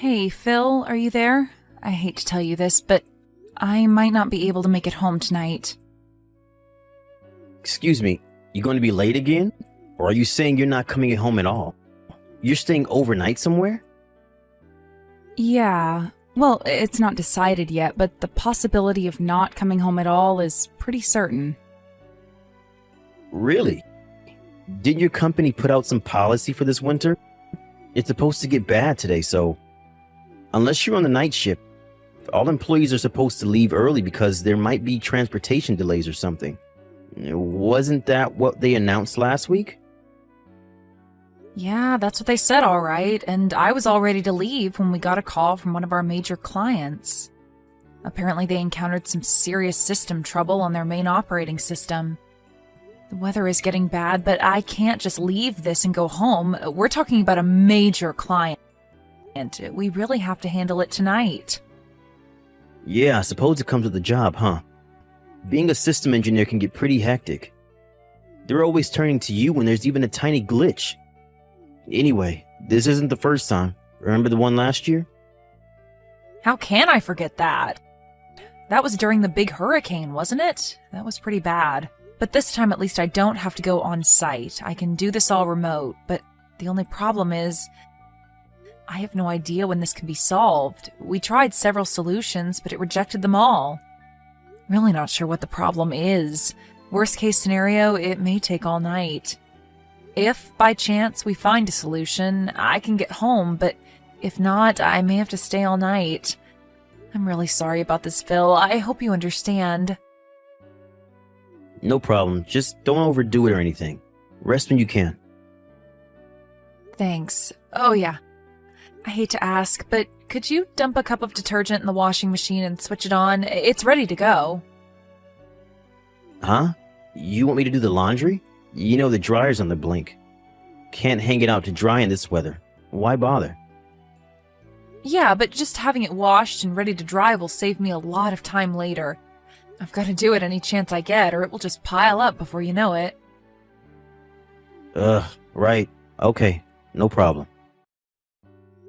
Hey, Phil, are you there? I hate to tell you this, but I might not be able to make it home tonight. Excuse me, you going to be late again? Or are you saying you're not coming home at all? You're staying overnight somewhere? Yeah, well, it's not decided yet, but the possibility of not coming home at all is pretty certain. Really? Didn't your company put out some policy for this winter? It's supposed to get bad today, so unless you're on the night shift, all employees are supposed to leave early because there might be transportation delays or something. Wasn't that what they announced last week? Yeah, that's what they said, all right, and I was all ready to leave when we got a call from one of our major clients. Apparently they encountered some serious system trouble on their main operating system. The weather is getting bad, but I can't just leave this and go home. We're talking about a major client. We really have to handle it tonight. Yeah, I suppose it comes with the job, huh? Being a system engineer can get pretty hectic. They're always turning to you when there's even a tiny glitch. Anyway, this isn't the first time. Remember the one last year? How can I forget that? That was during the big hurricane, wasn't it? That was pretty bad. But this time at least I don't have to go on site. I can do this all remote, but the only problem is I have no idea when this can be solved. We tried several solutions, but it rejected them all. Really not sure what the problem is. Worst case scenario, it may take all night. If, by chance, we find a solution, I can get home, but if not, I may have to stay all night. I'm really sorry about this, Phil. I hope you understand. No problem. Just don't overdo it or anything. Rest when you can. Thanks. Oh, yeah. I hate to ask, but could you dump a cup of detergent in the washing machine and switch it on? It's ready to go. Huh? You want me to do the laundry? You know the dryer's on the blink. Can't hang it out to dry in this weather. Why bother? Yeah, but just having it washed and ready to dry will save me a lot of time later. I've got to do it any chance I get, or it will just pile up before you know it. Right. Okay, no problem.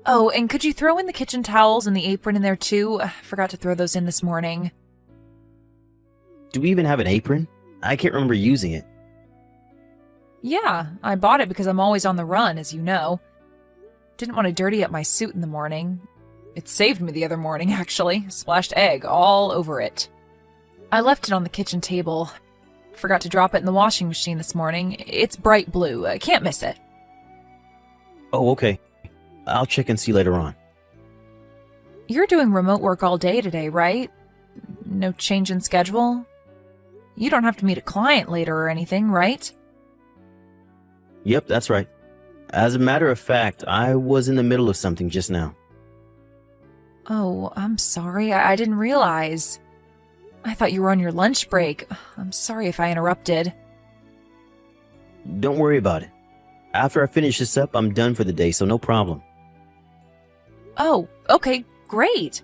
Oh, and could you throw in the kitchen towels and the apron in there too? I forgot to throw those in this morning. Do we even have an apron? I can't remember using it. Yeah, I bought it because I'm always on the run, as you know. Didn't want to dirty up my suit in the morning. It saved me the other morning, actually. Splashed egg all over it. I left it on the kitchen table. Forgot to drop it in the washing machine this morning. It's bright blue. I can't miss it. Oh, okay. I'll check and see later on. You're doing remote work all day today, right? No change in schedule? You don't have to meet a client later or anything, right? Yep, that's right. As a matter of fact, I was in the middle of something just now. Oh, I'm sorry. I didn't realize. I thought you were on your lunch break. I'm sorry if I interrupted. Don't worry about it. After I finish this up, I'm done for the day, so no problem. Oh, okay, great.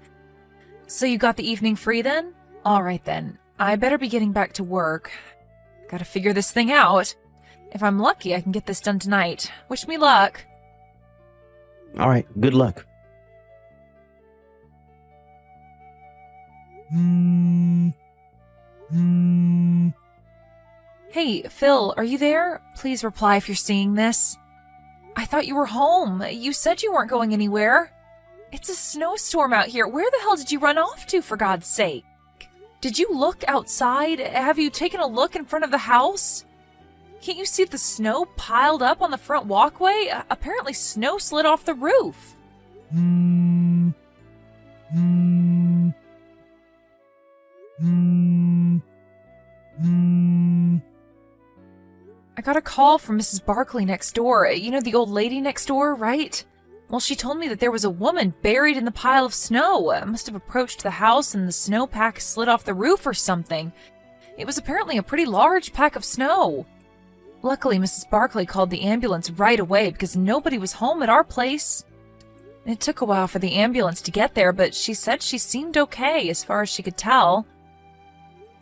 So you got the evening free then? All right then. I better be getting back to work. Gotta figure this thing out. If I'm lucky, I can get this done tonight. Wish me luck. All right, good luck. Hey, Phil, are you there? Please reply if you're seeing this. I thought you were home. You said you weren't going anywhere. It's a snowstorm out here. Where the hell did you run off to, for God's sake? Did you look outside? Have you taken a look in front of the house? Can't you see the snow piled up on the front walkway? Apparently snow slid off the roof. I got a call from Mrs. Barkley next door. You know, the old lady next door, right? Well, she told me that there was a woman buried in the pile of snow. Must have approached the house and the snowpack slid off the roof or something. It was apparently a pretty large pack of snow. Luckily, Mrs. Barkley called the ambulance right away because nobody was home at our place. It took a while for the ambulance to get there, but she said she seemed okay as far as she could tell.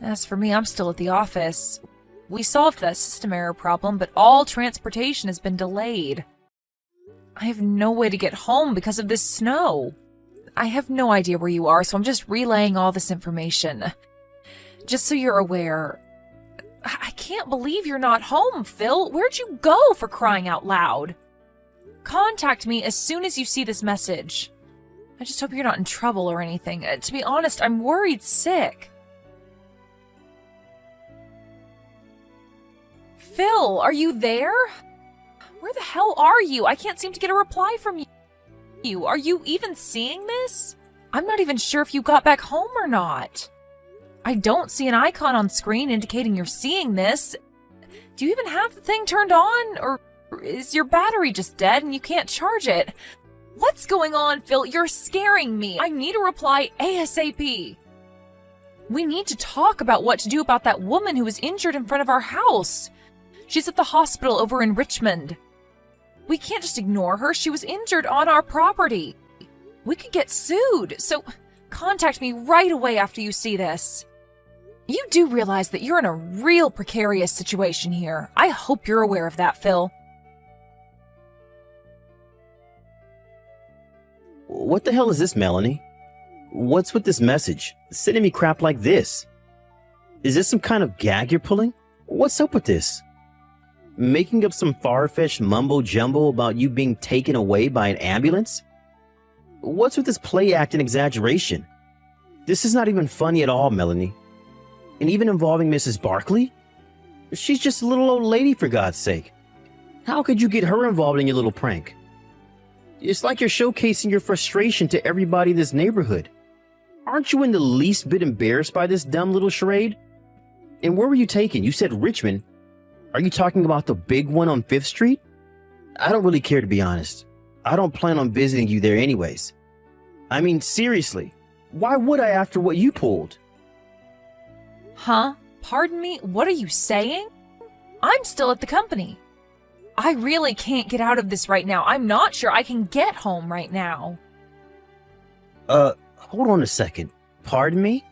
As for me, I'm still at the office. We solved that system error problem, but all transportation has been delayed. I have no way to get home because of this snow. I have no idea where you are, so I'm just relaying all this information. Just so you're aware, I can't believe you're not home, Phil. Where'd you go, for crying out loud? Contact me as soon as you see this message. I just hope you're not in trouble or anything. To be honest, I'm worried sick. Phil, are you there? Where the hell are you? I can't seem to get a reply from you. Are you even seeing this? I'm not even sure if you got back home or not. I don't see an icon on screen indicating you're seeing this. Do you even have the thing turned on? Or is your battery just dead and you can't charge it? What's going on, Phil? You're scaring me. I need a reply ASAP. We need to talk about what to do about that woman who was injured in front of our house. She's at the hospital over in Richmond. We can't just ignore her. She was injured on our property. We could get sued, so contact me right away after you see this. You do realize that you're in a real precarious situation here. I hope you're aware of that, Phil. What the hell is this, Melanie? What's with this message? Sending me crap like this? Is this some kind of gag you're pulling? What's up with this? Making up some far-fetched mumbo-jumbo about you being taken away by an ambulance? What's with this play act and exaggeration? This is not even funny at all, Melanie. And even involving Mrs. Barkley? She's just a little old lady, for God's sake. How could you get her involved in your little prank? It's like you're showcasing your frustration to everybody in this neighborhood. Aren't you in the least bit embarrassed by this dumb little charade? And where were you taken? You said Richmond. Are you talking about the big one on 5th Street? I don't really care, to be honest. I don't plan on visiting you there anyways. I mean, seriously, why would I after what you pulled? Huh? Pardon me? What are you saying? I'm still at the company. I really can't get out of this right now. I'm not sure I can get home right now. Hold on a second. Pardon me?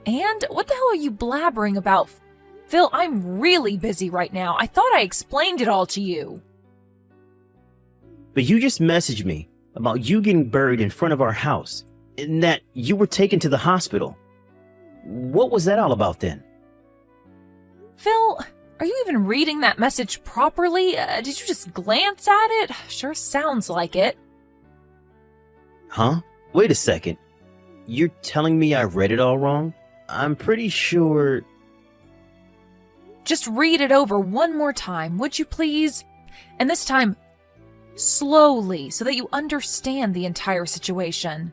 And what the hell are you blabbering about? Phil, I'm really busy right now. I thought I explained it all to you. But you just messaged me about you getting buried in front of our house and that you were taken to the hospital. What was that all about then? Phil, are you even reading that message properly? Did you just glance at it? Sure sounds like it. Huh? Wait a second. You're telling me I read it all wrong? I'm pretty sure... Just read it over one more time, would you please? And this time, slowly, so that you understand the entire situation.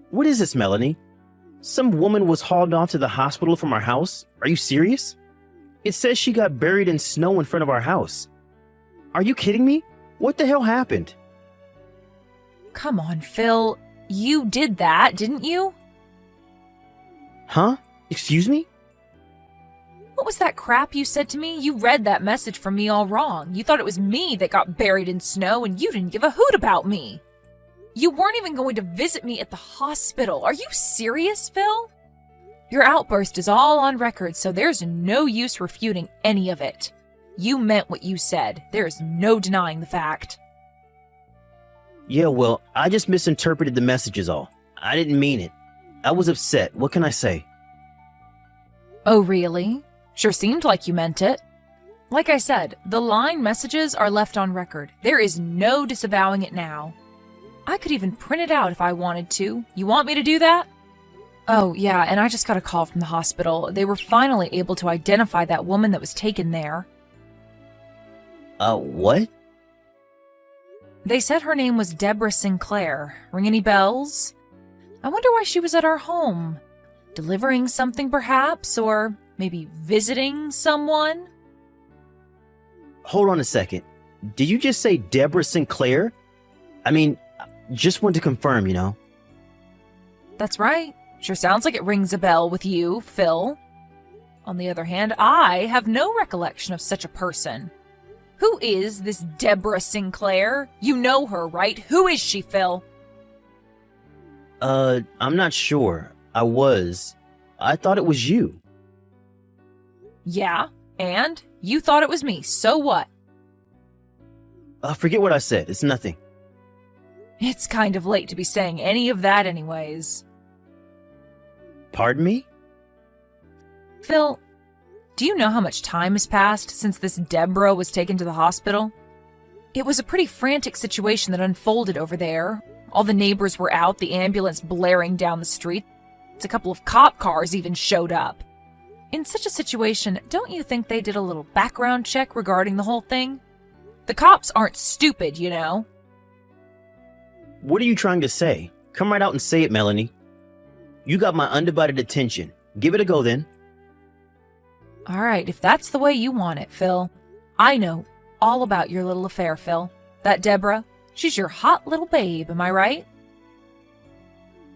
What is this, Melanie? Some woman was hauled off to the hospital from our house? Are you serious? It says she got buried in snow in front of our house. Are you kidding me? What the hell happened? Come on, Phil. You did that, didn't you? Huh? Excuse me? What was that crap you said to me? You read that message from me all wrong. You thought it was me that got buried in snow, and you didn't give a hoot about me. You weren't even going to visit me at the hospital. Are you serious, Phil? Your outburst is all on record, so there's no use refuting any of it. You meant what you said. There is no denying the fact. Yeah, well, I just misinterpreted the message is all. I didn't mean it. I was upset. What can I say? Oh, really? Sure seemed like you meant it. Like I said, the line messages are left on record. There is no disavowing it now. I could even print it out if I wanted to. You want me to do that? Oh, yeah, and I just got a call from the hospital. They were finally able to identify that woman that was taken there. What? They said her name was Deborah Sinclair. Ring any bells? I wonder why she was at our home. Delivering something, perhaps? Or maybe visiting someone? Hold on a second. Did you just say Deborah Sinclair? I mean, just want to confirm, you know. That's right. Sure sounds like it rings a bell with you, Phil. On the other hand, I have no recollection of such a person. Who is this Deborah Sinclair? You know her, right? Who is she, Phil? I'm not sure. I thought it was you. Yeah, and? You thought it was me, so what? Forget what I said. It's nothing. It's kind of late to be saying any of that anyways. Pardon me? Phil, do you know how much time has passed since this Deborah was taken to the hospital? It was a pretty frantic situation that unfolded over there. All the neighbors were out, the ambulance blaring down the street. A couple of cop cars even showed up. In such a situation, don't you think they did a little background check regarding the whole thing? The cops aren't stupid, you know. What are you trying to say? Come right out and say it, Melanie. You got my undivided attention. Give it a go then. All right, if that's the way you want it, Phil. I know all about your little affair, Phil. That Deborah, she's your hot little babe, am I right?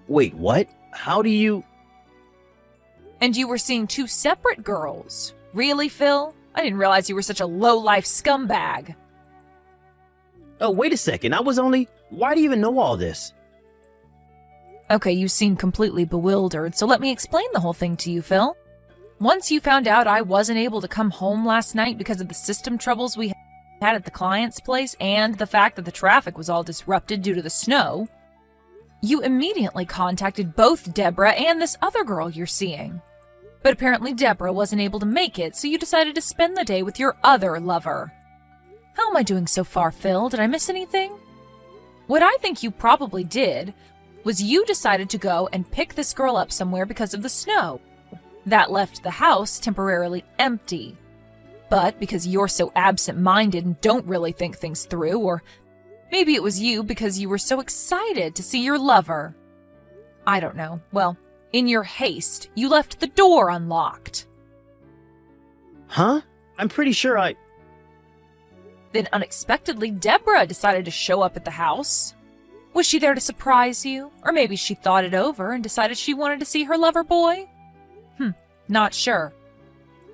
Wait, what? How do you... And you were seeing two separate girls. Really, Phil? I didn't realize you were such a low-life scumbag. Oh, wait a second. I was only... Why do you even know all this? Okay, you seem completely bewildered, so let me explain the whole thing to you, Phil. Once you found out I wasn't able to come home last night because of the system troubles we had at the client's place and the fact that the traffic was all disrupted due to the snow, you immediately contacted both Deborah and this other girl you're seeing. But apparently Deborah wasn't able to make it, so you decided to spend the day with your other lover. How am I doing so far, Phil? Did I miss anything? What I think you probably did was you decided to go and pick this girl up somewhere because of the snow. That left the house temporarily empty. But because you're so absent-minded and don't really think things through, or maybe it was you because you were so excited to see your lover. I don't know. Well, in your haste, you left the door unlocked. Huh? I'm pretty sure I... Then unexpectedly, Deborah decided to show up at the house. Was she there to surprise you? Or maybe she thought it over and decided she wanted to see her lover boy? Not sure.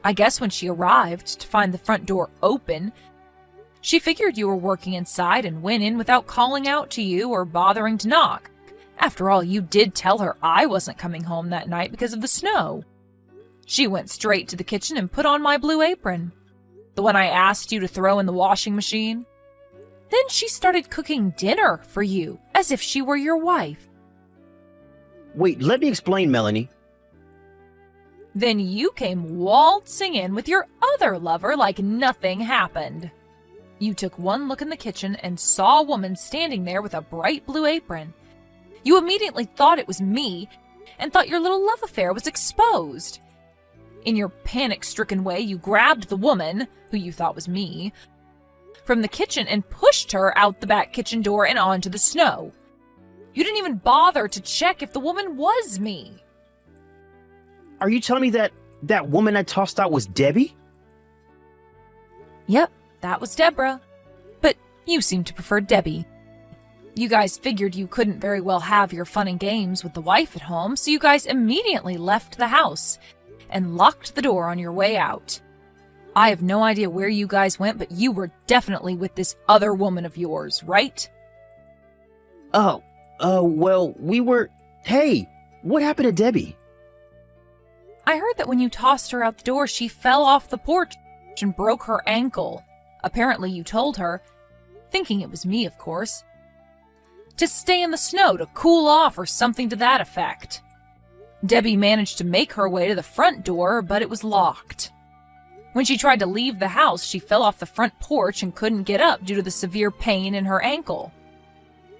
I guess when she arrived to find the front door open, she figured you were working inside and went in without calling out to you or bothering to knock. After all, you did tell her I wasn't coming home that night because of the snow. She went straight to the kitchen and put on my blue apron, the one I asked you to throw in the washing machine. Then she started cooking dinner for you, as if she were your wife. Wait, let me explain, Melanie. Then you came waltzing in with your other lover like nothing happened. You took one look in the kitchen and saw a woman standing there with a bright blue apron. You immediately thought it was me and thought your little love affair was exposed. In your panic-stricken way, you grabbed the woman, who you thought was me, from the kitchen and pushed her out the back kitchen door and onto the snow. You didn't even bother to check if the woman was me. Are you telling me that woman I tossed out was Debbie? Yep, that was Deborah. But you seem to prefer Debbie. You guys figured you couldn't very well have your fun and games with the wife at home, so you guys immediately left the house and locked the door on your way out. I have no idea where you guys went, but you were definitely with this other woman of yours, right? Well, we were... Hey, what happened to Debbie? I heard that when you tossed her out the door, she fell off the porch and broke her ankle. Apparently you told her, thinking it was me, of course, to stay in the snow to cool off or something to that effect. Debbie managed to make her way to the front door, but it was locked. When she tried to leave the house, she fell off the front porch and couldn't get up due to the severe pain in her ankle.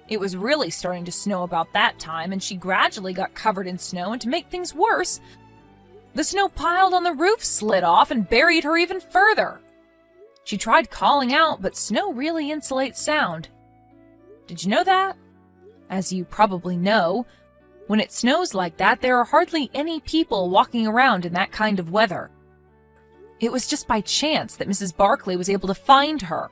It was really starting to snow about that time, and she gradually got covered in snow, and to make things worse, the snow piled on the roof slid off and buried her even further. She tried calling out, but snow really insulates sound. Did you know that? As you probably know, when it snows like that, there are hardly any people walking around in that kind of weather. It was just by chance that Mrs. Barkley was able to find her.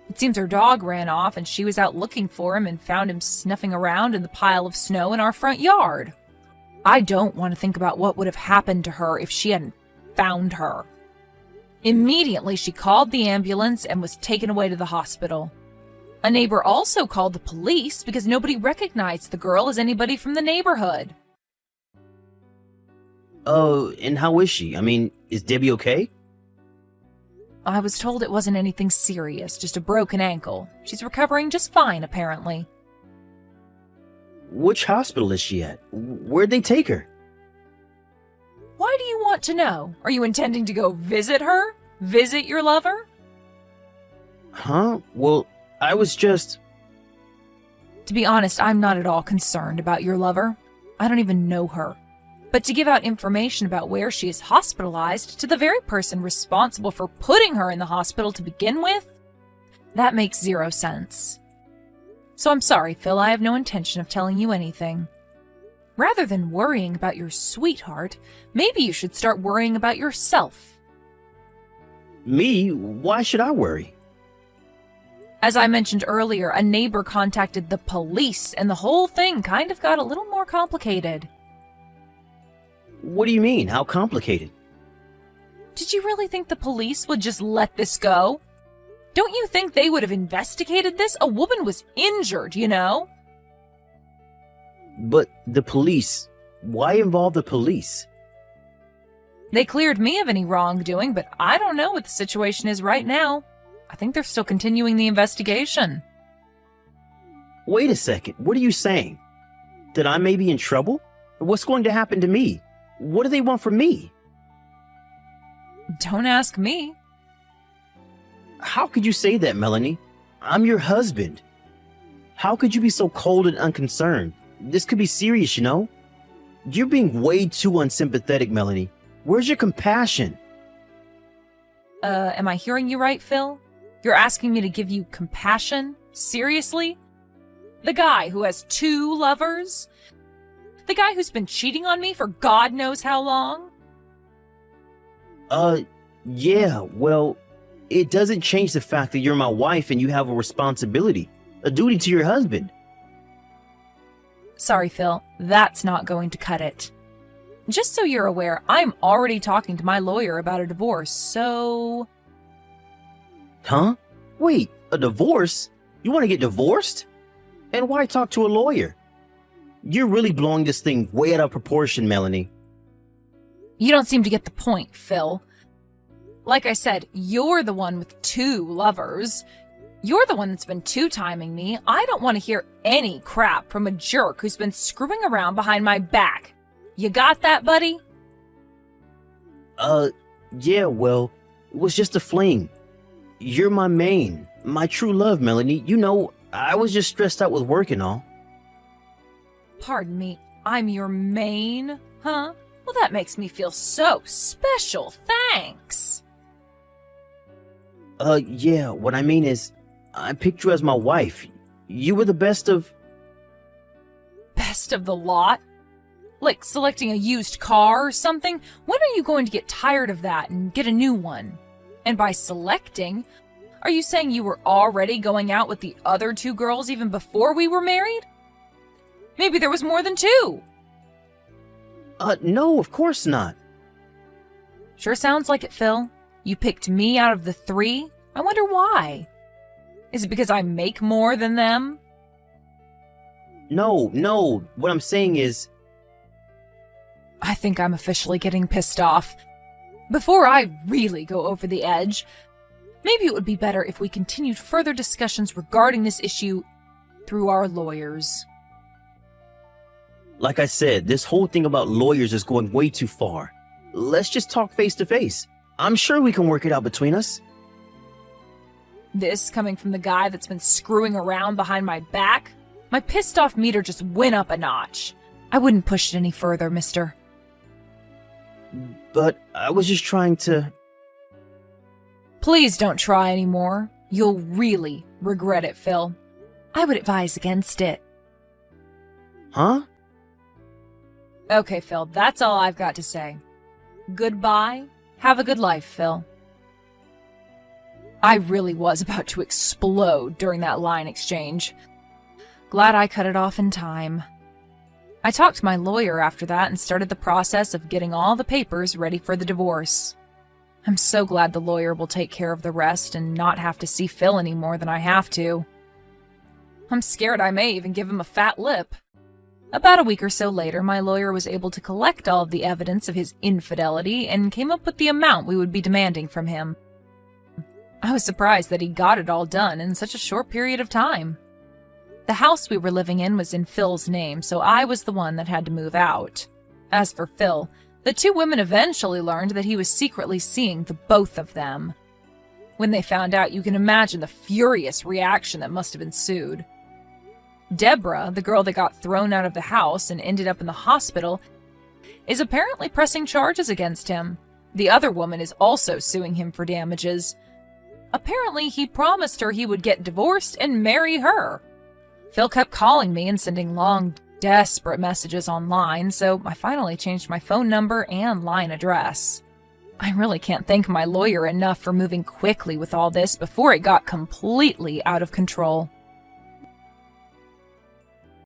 It seems her dog ran off and she was out looking for him and found him snuffing around in the pile of snow in our front yard. I don't want to think about what would have happened to her if she hadn't found her. Immediately, she called the ambulance and was taken away to the hospital. A neighbor also called the police because nobody recognized the girl as anybody from the neighborhood. Oh, and how is she? I mean, is Debbie okay? I was told it wasn't anything serious, just a broken ankle. She's recovering just fine, apparently. Which hospital is she at? Where'd they take her? Why do you want to know? Are you intending to go visit her? Visit your lover? Huh? Well, I was just... To be honest, I'm not at all concerned about your lover. I don't even know her. But to give out information about where she is hospitalized to the very person responsible for putting her in the hospital to begin with? That makes zero sense. So I'm sorry, Phil, I have no intention of telling you anything. Rather than worrying about your sweetheart, maybe you should start worrying about yourself. Me? Why should I worry? As I mentioned earlier, a neighbor contacted the police, and the whole thing kind of got a little more complicated. What do you mean? How complicated? Did you really think the police would just let this go? Don't you think they would have investigated this? A woman was injured, you know? But the police... Why involve the police? They cleared me of any wrongdoing, but I don't know what the situation is right now. I think they're still continuing the investigation. Wait a second, what are you saying? That I may be in trouble? What's going to happen to me? What do they want from me? Don't ask me. How could you say that, Melanie? I'm your husband. How could you be so cold and unconcerned? This could be serious, you know? You're being way too unsympathetic, Melanie. Where's your compassion? Am I hearing you right, Phil? You're asking me to give you compassion? Seriously? The guy who has 2 lovers? The guy who's been cheating on me for God knows how long? Yeah, well, it doesn't change the fact that you're my wife and you have a responsibility, a duty to your husband. Sorry, Phil, that's not going to cut it. Just so you're aware, I'm already talking to my lawyer about a divorce, so... Huh? Wait, a divorce? You want to get divorced? And why talk to a lawyer? You're really blowing this thing way out of proportion, Melanie. You don't seem to get the point, Phil. Like I said, you're the one with 2 lovers. You're the one that's been 2-timing me. I don't want to hear any crap from a jerk who's been screwing around behind my back. You got that, buddy? Yeah, well, it was just a fling. You're my main, my true love, Melanie. You know, I was just stressed out with work and all. Pardon me, I'm your main, huh? Well, that makes me feel so special, thanks. Yeah, what I mean is, I picked you as my wife. You were the best of... Best of the lot? Like selecting a used car or something? When are you going to get tired of that and get a new one? And by selecting, are you saying you were already going out with the other 2 girls even before we were married? Maybe there was more than 2. No, of course not. Sure sounds like it, Phil. You picked me out of the 3? I wonder why. Is it because I make more than them? No, what I'm saying is... I think I'm officially getting pissed off. Before I really go over the edge, maybe it would be better if we continued further discussions regarding this issue through our lawyers. Like I said, this whole thing about lawyers is going way too far. Let's just talk face to face. I'm sure we can work it out between us. This coming from the guy that's been screwing around behind my back? My pissed off meter just went up a notch. I wouldn't push it any further, mister. But I was just trying to... Please don't try anymore. You'll really regret it, Phil. I would advise against it. Huh? Okay, Phil, that's all I've got to say. Goodbye. Have a good life, Phil. I really was about to explode during that line exchange. Glad I cut it off in time. I talked to my lawyer after that and started the process of getting all the papers ready for the divorce. I'm so glad the lawyer will take care of the rest and not have to see Phil any more than I have to. I'm scared I may even give him a fat lip. About a week or so later, my lawyer was able to collect all of the evidence of his infidelity and came up with the amount we would be demanding from him. I was surprised that he got it all done in such a short period of time. The house we were living in was in Phil's name, so I was the one that had to move out. As for Phil, the two women eventually learned that he was secretly seeing the both of them. When they found out, you can imagine the furious reaction that must have ensued. Deborah, the girl that got thrown out of the house and ended up in the hospital, is apparently pressing charges against him. The other woman is also suing him for damages. Apparently, he promised her he would get divorced and marry her. Phil kept calling me and sending long, desperate messages online, so I finally changed my phone number and line address. I really can't thank my lawyer enough for moving quickly with all this before it got completely out of control.